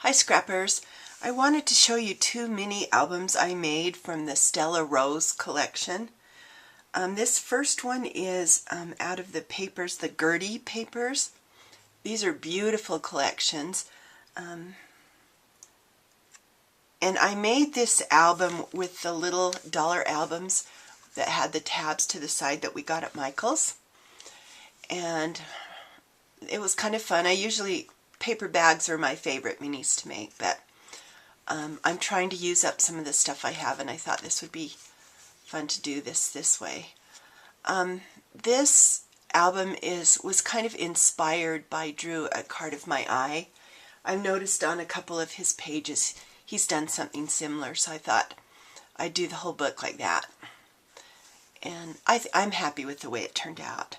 Hi Scrappers! I wanted to show you two mini albums I made from the Stella Rose collection. This first one is out of the papers, the Gertie papers. These are beautiful collections. And I made this album with the little dollar albums that had the tabs to the side that we got at Michael's. And it was kind of fun. Paper bags are my favorite minis to make, but I'm trying to use up some of the stuff I have, and I thought this would be fun to do this way. This album was kind of inspired by Drew at Cardofmyeye. I've noticed on a couple of his pages he's done something similar, so I thought I'd do the whole book like that. And I'm happy with the way it turned out.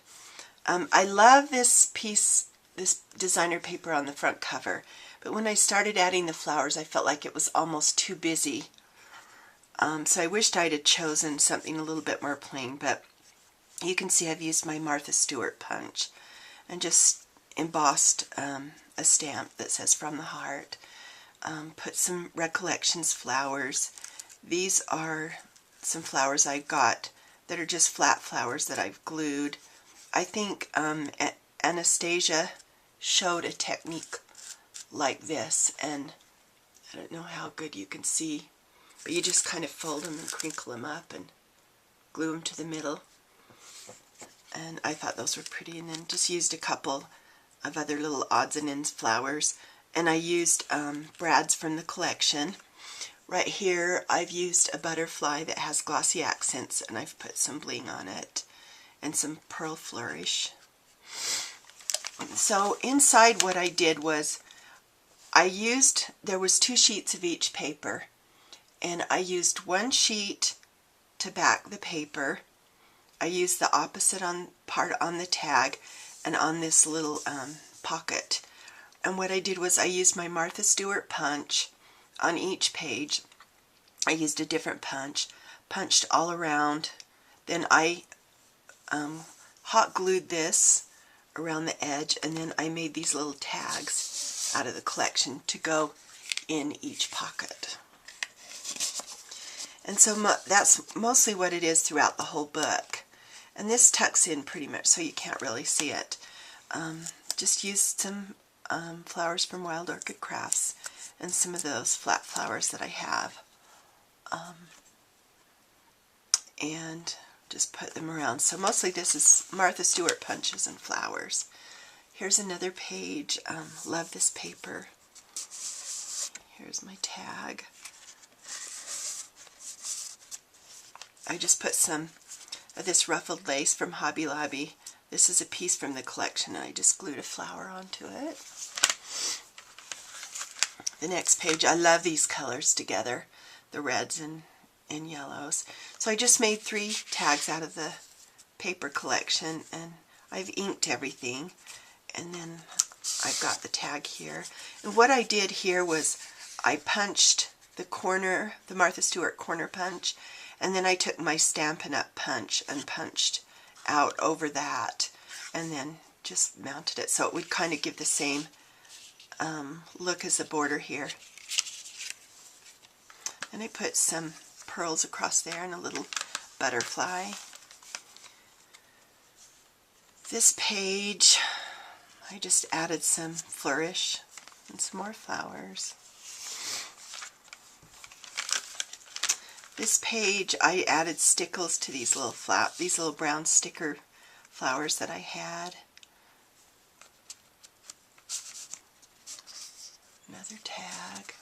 I love this piece, this designer paper on the front cover, but when I started adding the flowers I felt like it was almost too busy. So I wished I'd have chosen something a little bit more plain, but you can see I've used my Martha Stewart punch and just embossed a stamp that says "From the Heart." Put some Recollections flowers. These are some flowers I got that are just flat flowers that I've glued. I think Anastasia showed a technique like this, and I don't know how good you can see, but you just kind of fold them and crinkle them up and glue them to the middle. And I thought those were pretty, and then just used a couple of other little odds and ends flowers. And I used brads from the collection. Right here I've used a butterfly that has glossy accents, and I've put some bling on it and some pearl flourish. So inside what I did was there was 2 sheets of each paper, and I used one sheet to back the paper. I used the opposite part on the tag and on this little pocket. And what I did was I used my Martha Stewart punch on each page. I used a different punch, punched all around. Then I hot glued this around the edge, and then I made these little tags out of the collection to go in each pocket. And so that's mostly what it is throughout the whole book. And this tucks in pretty much so you can't really see it. Just used some flowers from Wild Orchid Crafts and some of those flat flowers that I have. And just put them around. So mostly this is Martha Stewart punches and flowers. Here's another page. Love this paper. Here's my tag. I just put some of this ruffled lace from Hobby Lobby. This is a piece from the collection, and I just glued a flower onto it. The next page, I love these colors together, the reds and yellows. So I just made 3 tags out of the paper collection, and I've inked everything, and then I've got the tag here. And what I did here was I punched the corner, the Martha Stewart corner punch, and then I took my Stampin' Up! Punch and punched out over that, and then just mounted it so it would kind of give the same look as the border here. And I put some pearls across there and a little butterfly. This page I just added some flourish and some more flowers. This page I added stickles to these little brown sticker flowers that I had. Another tag.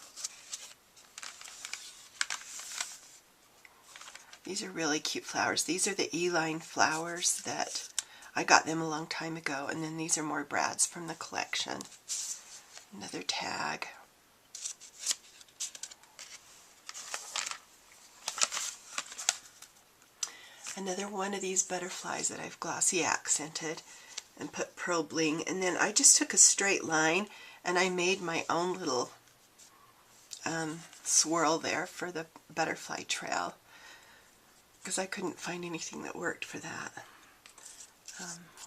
These are really cute flowers. These are the E-line flowers that I got them a long time ago, and then these are more brads from the collection. Another tag. Another one of these butterflies that I've glossy accented and put pearl bling, and then I just took a straight line and I made my own little swirl there for the butterfly trail, because I couldn't find anything that worked for that.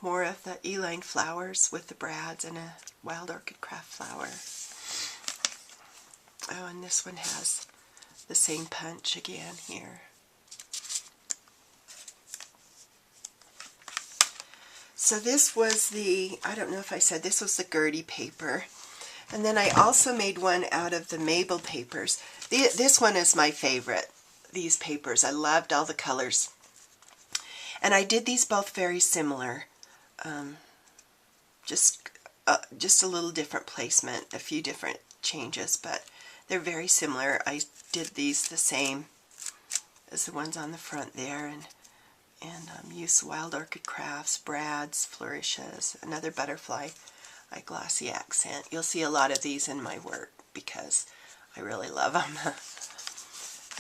More of the E-line flowers with the brads and a Wild Orchid Craft flower. Oh, and this one has the same punch again here. So this was the, I don't know if I said, this was the Gertie paper. And then I also made one out of the Mabel papers. This one is my favorite, these papers. I loved all the colors. And I did these both very similar. Just a little different placement, a few different changes, but they're very similar. I did these the same as the ones on the front there, and used Wild Orchid Crafts, Brad's, Flourishes, another butterfly, glossy accent. You'll see a lot of these in my work because I really love them.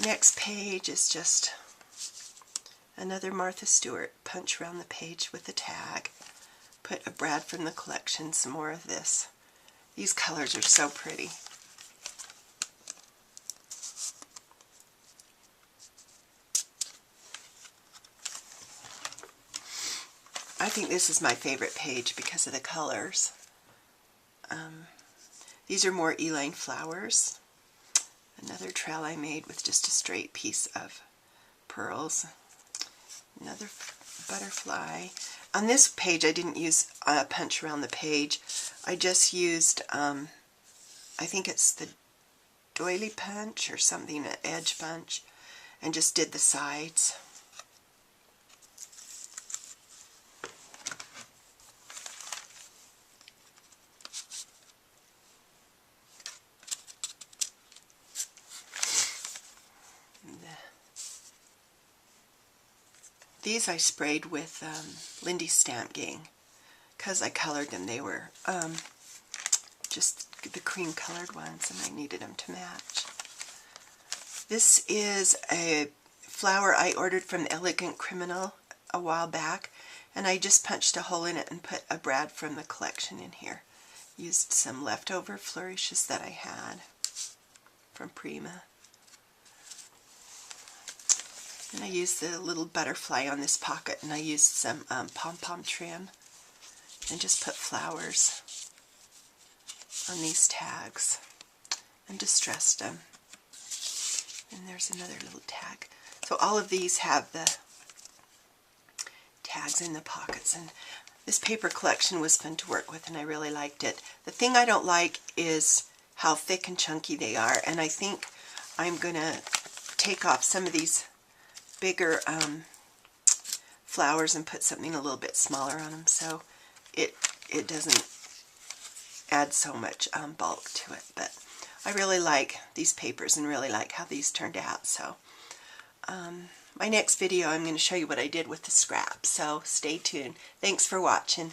Next page is just another Martha Stewart. Punch around the page with a tag. Put a Brad from the collection, some more of this. These colors are so pretty. I think this is my favorite page because of the colors. These are more Elaine flowers. Another trail I made with just a straight piece of pearls. Another butterfly. On this page I didn't use a punch around the page. I just used, I think it's the doily punch or something, an edge punch, and just did the sides. These I sprayed with Lindy's Stamp Gang because I colored them. They were just the cream colored ones and I needed them to match. This is a flower I ordered from Elegant Criminal a while back, and I just punched a hole in it and put a Brad from the collection in here. Used some leftover flourishes that I had from Prima. And I used the little butterfly on this pocket, and I used some pom-pom trim and just put flowers on these tags and distressed them. And there's another little tag. So all of these have the tags in the pockets, and this paper collection was fun to work with and I really liked it. The thing I don't like is how thick and chunky they are, and I think I'm going to take off some of these bigger flowers and put something a little bit smaller on them so it doesn't add so much bulk to it. But I really like these papers and really like how these turned out. So my next video I'm going to show you what I did with the scraps, so stay tuned. Thanks for watching.